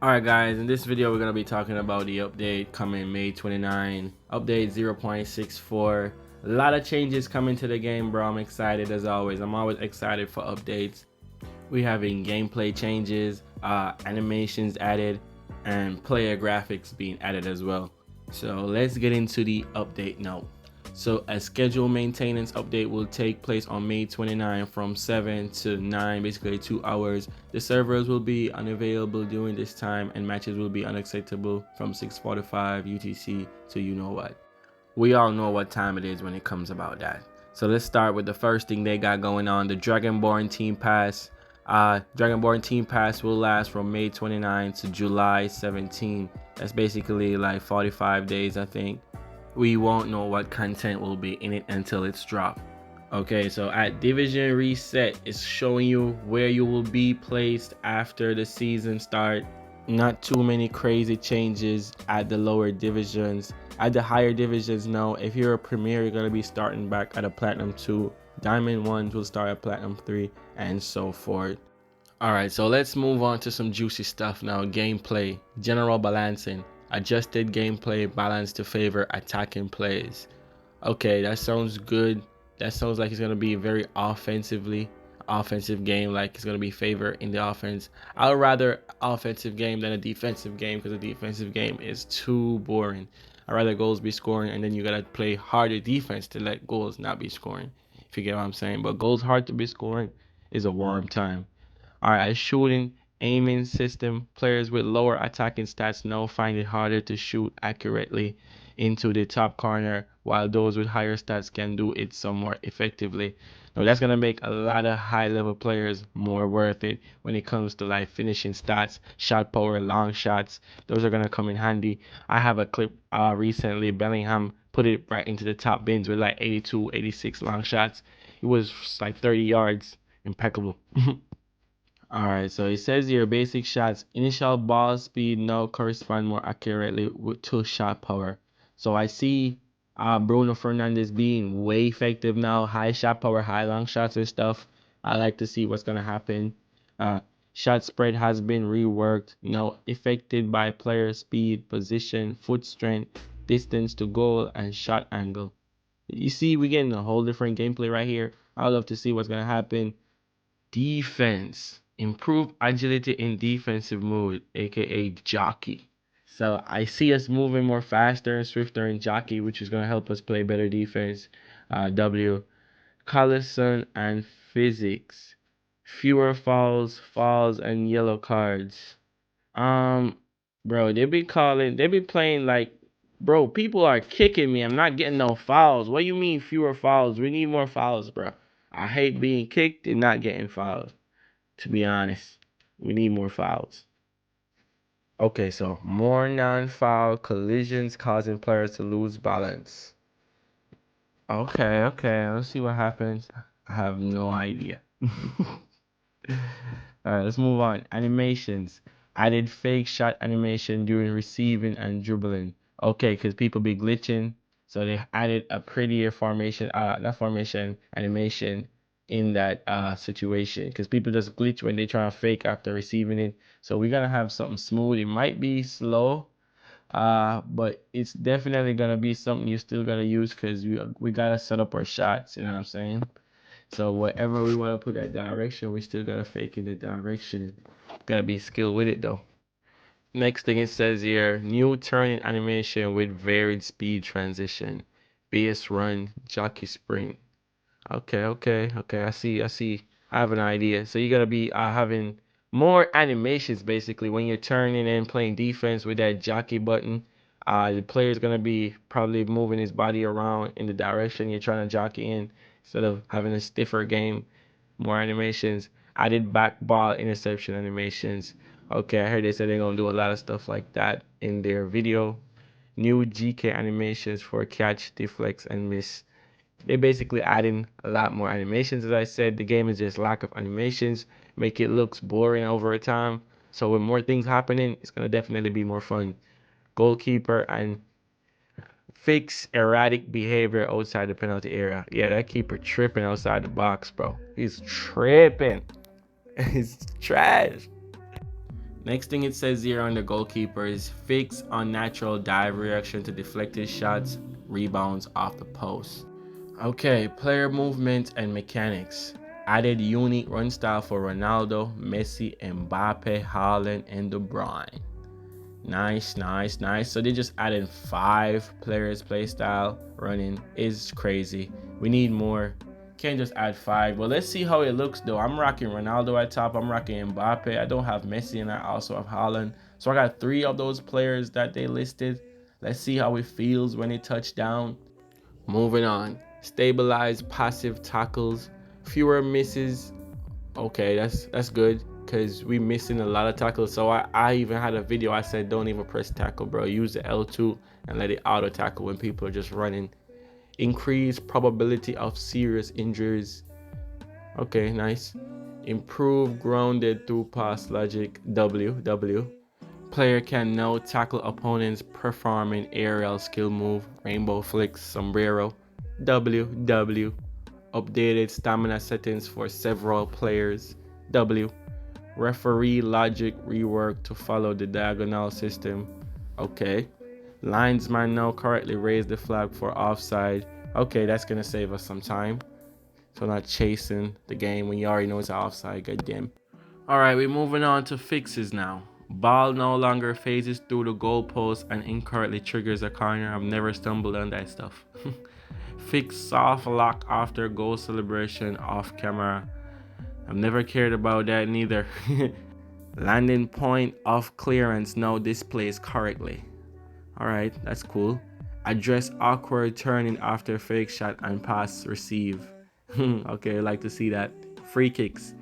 Alright guys, in this video we're going to be talking about the update coming May 29, update 0.64. A lot of changes coming to the game, bro. I'm excited as always. I'm always excited for updates. We having gameplay changes, animations added, and player graphics being added as well. So let's get into the update now. So a scheduled maintenance update will take place on May 29 from 7 to 9, basically 2 hours. The servers will be unavailable during this time and matches will be unacceptable from 6:45 UTC to you know what. We all know what time it is when it comes about that. So let's start with the first thing they got going on, the Dragonborn Team Pass. Dragonborn Team Pass will last from May 29 to July 17. That's basically like 45 days, I think. We won't know what content will be in it until it's dropped. Okay, so at Division Reset, it's showing you where you will be placed after the season start. Not too many crazy changes at the lower divisions. At the higher divisions now, if you're a Premier, you're going to be starting back at a Platinum 2. Diamond 1s will start at Platinum 3, and so forth. Alright, so let's move on to some juicy stuff now. Gameplay, general balancing, adjusted gameplay balance to favor attacking plays. Okay, that sounds good. That sounds like it's gonna be very offensive game, like it's gonna be favor in the offense. I'd rather offensive game than a defensive game because a defensive game is too boring. I'd rather goals be scoring and then you gotta play harder defense to let goals not be scoring. If you get what I'm saying. But goals hard to be scoring is a warm time. Alright, shooting, aiming system. Players with lower attacking stats now find it harder to shoot accurately into the top corner, while those with higher stats can do it somewhat effectively. Now that's gonna make a lot of high level players more worth it when it comes to like finishing stats, shot power, long shots. Those are gonna come in handy. I have a clip recently. Bellingham put it right into the top bins with like 82, 86 long shots. It was like 30 yards. Impeccable. Alright, so it says here basic shots. Initial ball speed now correspond more accurately to shot power. So I see Bruno Fernandes being way effective now. High shot power, high long shots and stuff. I like to see what's gonna happen. Uh, Shot spread has been reworked. Now affected by player speed, position, foot strength, distance to goal, and shot angle. You see, we're getting a whole different gameplay right here. I'd love to see what's gonna happen. Defense. Improve agility in defensive mode, aka jockey. So I see us moving more faster and swifter in jockey, which is gonna help us play better defense. W. Collison and physics. Fewer fouls, and yellow cards. Um, bro, they be playing like, bro, people are kicking me. I'm not getting no fouls. What do you mean fewer fouls? We need more fouls, bro. I hate being kicked and not getting fouls. To be honest, we need more fouls. Okay, so more non-foul collisions causing players to lose balance. Okay, let's see what happens. I have no idea. Alright, let's move on. Animations. Added fake shot animation during receiving and dribbling. Okay, because people be glitching. So they added a prettier formation, not formation, animation in that situation. Because people just glitch when they try to fake after receiving it. So we're gonna have something smooth. It might be slow, but it's definitely gonna be something you still gotta use because we gotta set up our shots, you know what I'm saying? So whatever we want to put that direction, we still gotta fake in the direction. Gotta be skilled with it though. Next thing it says here, new turning animation with varied speed transition. BS run, jockey sprint. Okay. I see. I have an idea. So you're gonna be having more animations basically when you're turning and playing defense with that jockey button. The player's gonna be probably moving his body around in the direction you're trying to jockey in instead of having a stiffer game. More animations. Added back ball interception animations. Okay, I heard they said they're gonna do a lot of stuff like that in their video. New GK animations for catch, deflects, and miss. They're basically adding a lot more animations. As I said, the game is just lack of animations, make it looks boring over time. So with more things happening, it's gonna definitely be more fun. Goalkeeper and fix erratic behavior outside the penalty area. Yeah, that keeper tripping outside the box, bro. He's tripping. He's trash. Next thing it says here on the goalkeeper is fix unnatural dive reaction to deflected shots, rebounds off the post. Okay, player movement and mechanics. Added unique run style for Ronaldo, Messi, Mbappe, Haaland, and De Bruyne. Nice, nice, nice. So they just added 5 players play style running. Is crazy. We need more. Can't just add 5. Well, let's see how it looks though. I'm rocking Ronaldo at top. I'm rocking Mbappe. I don't have Messi and I also have Haaland. So I got 3 of those players that they listed. Let's see how it feels when it touch down. Moving on. Stabilize passive tackles. Fewer misses. Okay, that's good because we missing a lot of tackles. So I even had a video. I said don't even press tackle, bro. Use the L2 and let it auto tackle when people are just running. Increase probability of serious injuries. Okay, nice. Improve grounded through pass logic. W. Player can now tackle opponents performing aerial skill move, rainbow flicks, sombrero. W. Updated stamina settings for several players. W. Referee logic rework to follow the diagonal system. Okay. Linesman now correctly raise the flag for offside. Okay, that's gonna save us some time. So not chasing the game when you already know it's offside. Goddamn. Alright, we're moving on to fixes now. Ball no longer phases through the goalpost and incorrectly triggers a corner. I've never stumbled on that stuff. Fix soft lock after goal celebration off camera. I've never cared about that neither. Landing point of clearance now displays correctly. Alright, that's cool. Address awkward turning after fake shot and pass receive. Okay, I like to see that. Free kicks.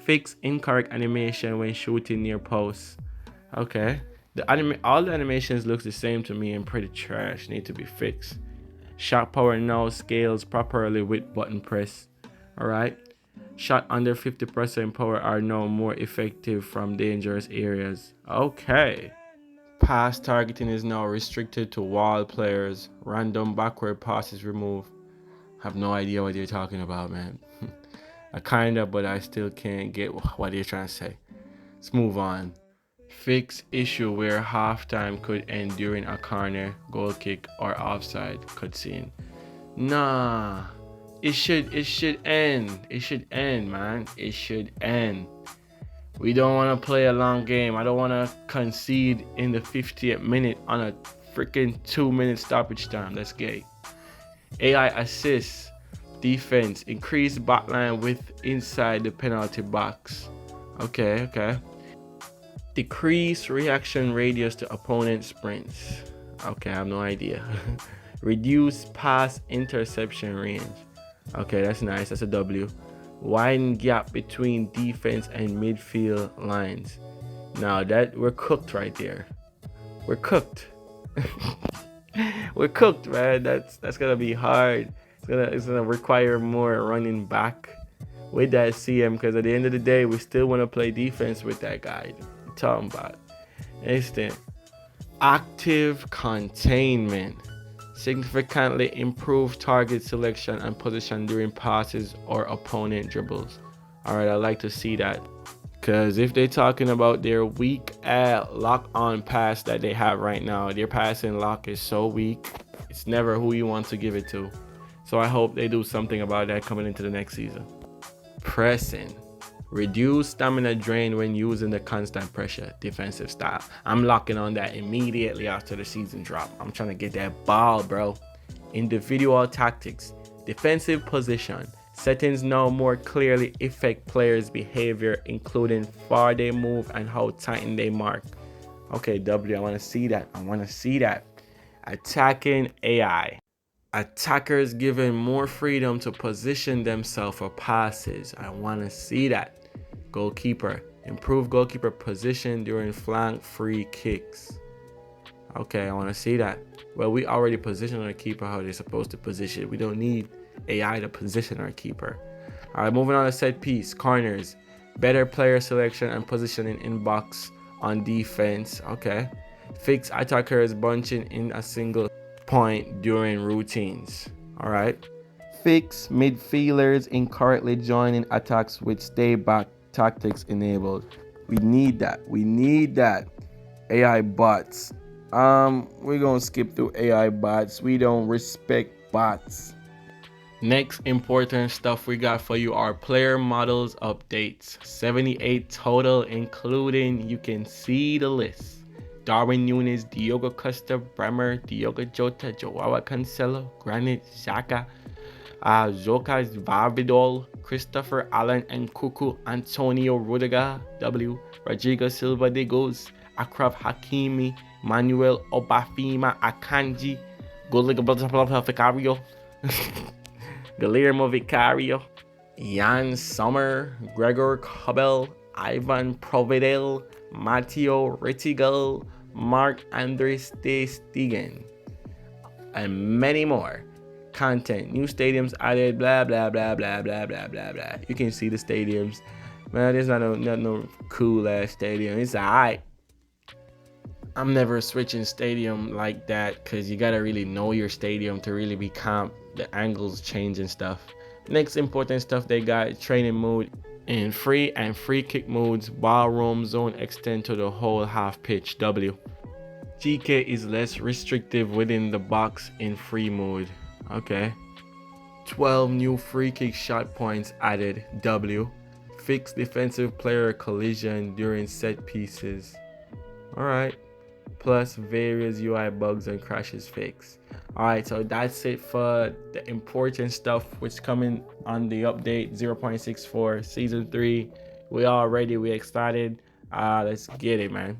Fix incorrect animation when shooting near posts. Okay. All the animations looks the same to me and pretty trash. Need to be fixed. Shot power now scales properly with button press. Alright. Shot under 50% power are now more effective from dangerous areas. Okay. Pass targeting is now restricted to wall players. Random backward passes removed. Have no idea what you're talking about, man. I kinda, but I still can't get what you're trying to say. Let's move on. Fix issue where halftime could end during a corner, goal kick, or offside cutscene. Nah, it should end. It should end, man. It should end. We don't want to play a long game. I don't want to concede in the 50th minute on a freaking 2-minute stoppage time. That's gay. AI assists defense. Increase backline width inside the penalty box. Okay. Decrease reaction radius to opponent sprints. Okay, I have no idea. Reduce pass interception range. Okay, that's nice. That's a W. Widen gap between defense and midfield lines. Now that we're cooked right there. We're cooked. We're cooked, man. That's gonna be hard. It's gonna require more running back with that CM because at the end of the day, we still want to play defense with that guy. Talking about instant active containment. Significantly improve target selection and position during passes or opponent dribbles. Alright, I like to see that. Because if they're talking about their weak lock on pass that they have right now, their passing lock is so weak, it's never who you want to give it to. So I hope they do something about that coming into the next season. Pressing. Reduce stamina drain when using the constant pressure defensive style. I'm locking on that immediately after the season drop. I'm trying to get that ball, bro. Individual tactics. Defensive position. Settings now more clearly affect players' behavior, including far they move and how tight they mark. Okay, W, I want to see that. Attacking AI. Attackers given more freedom to position themselves for passes. I want to see that. Goalkeeper. Improve goalkeeper position during flank free kicks. Okay, I want to see that. Well, we already position our keeper how they're supposed to position. We don't need AI to position our keeper. All right, moving on to set piece. Corners. Better player selection and positioning in box on defense. Okay. Fix attackers bunching in a single point during routines. All right. Fix midfielders incorrectly joining attacks with stay back tactics enabled. We need that. We need that. AI bots. We're gonna skip through AI bots. We don't respect bots. Next important stuff we got for you are player models updates. 78 total, including, you can see the list: Darwin Nunes, Diogo Costa, Bremer, Diogo Jota, Joao Cancelo, Granit Xhaka, Zoka Varvidol, Christopher Allen and Kuku, Antonio Rudiger, Rodrigo Silva de Guz, Akraf Hakimi, Manuel Obafima Akanji, Vicario, Guillermo Vicario, Jan Sommer, Gregor Kobel, Ivan Provedel, Matteo Rettigal, Mark Andres de Stegen, and many more. Content, new stadiums added, blah blah blah blah blah blah blah blah. You can see the stadiums. Man, there's not no cool ass stadium. It's alright. I'm never switching stadium like that because you gotta really know your stadium to really be comp. The angles change and stuff. Next important stuff they got: training mode in free and free kick modes. Ballroom zone extend to the whole half pitch. GK is less restrictive within the box in free mode. Okay. 12 new free kick shot points added. Fixed defensive player collision during set pieces. Alright. Plus various UI bugs and crashes fixed. Alright, so that's it for the important stuff which coming on the update 0.64 season 3. We all ready, we excited. Let's get it, man.